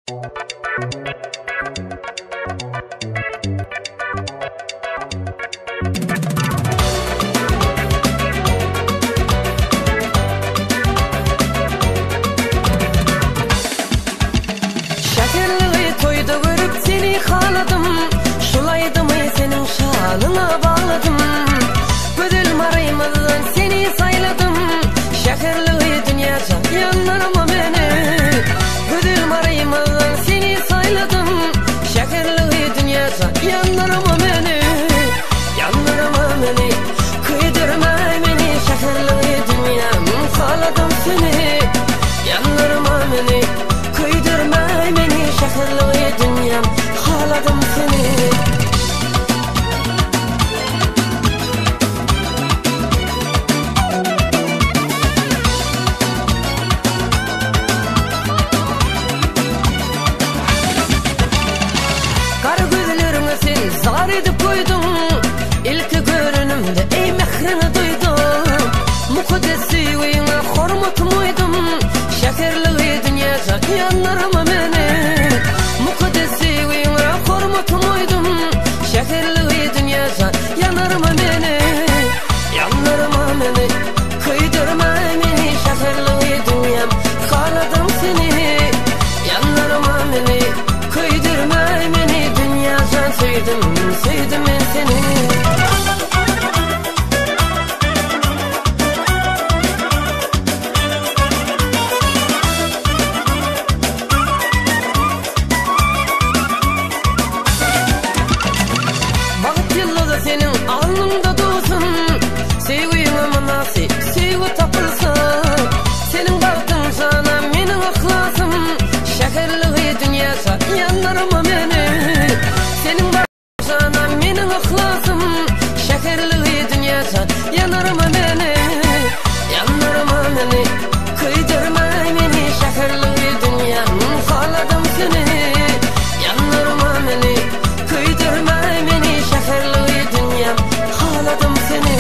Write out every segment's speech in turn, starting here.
Şekerli toyda görüp seni xaladım, şulaydım senin şanına bağladım. Gödül maraymadan seni sayladım, şekerli dünyaca yanlarıma beni. Gödül maraymadan seni sayladım, şekerli dünyaca yanlarıma beni. Yanlarıma beni, kıydırma beni, şekerli dünyam xaladım seni. Yanlarıma beni, kıydırma beni, şekerli dünyam xaladım seni. Kara gözlerine sen zar edip koydun, ilk görünümde ey mehrini duydum. Mukaddesi uyuna hormatım uydum, şekerli dünyaca yanlarıma beni. Mukaddesi uyuna hormatım uydum, şekerli dünyaca yanlarıma beni. Yanlarıma beni, kıydırma beni, şekerli dünyam xaladım seni. Yanlarıma beni, kıydırma beni, dünyaca sevdim, sevdim ben seni. Vakit yılladı senin alnında doğsun, sevgin amanası, sevgi tapılsa. Senin baktın sana benim aklasım, şekerli dünyasa yanlarıma beni. Senin baktın sana benim aklasım, şekerli dünyasa yanlarıma beni. Yanlarıma beni, kıydırma beni, şekerli dünyam xaladım seni. Yanlarıma beni, kıydırma beni, şekerli dünyam xaladım seni.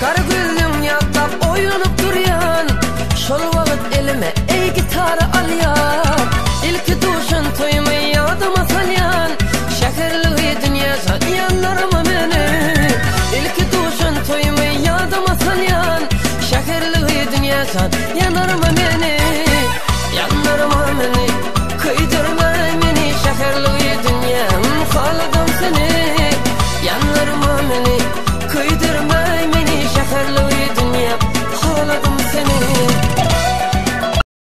Kara gülüm yattap oyunup duruyan, şol vakit elime ey gitarı alyan. İlk duşun toymayı yadıma salyan, şekerli dünyaca yanlarıma beni. İlk duşun toymayı yadıma salyan, şekerli dünyaca yanlarıma beni. Yanlarıma beni, kıydırma beni, şekerli dünyam xaladım seni. Yanlarıma beni, kıydırma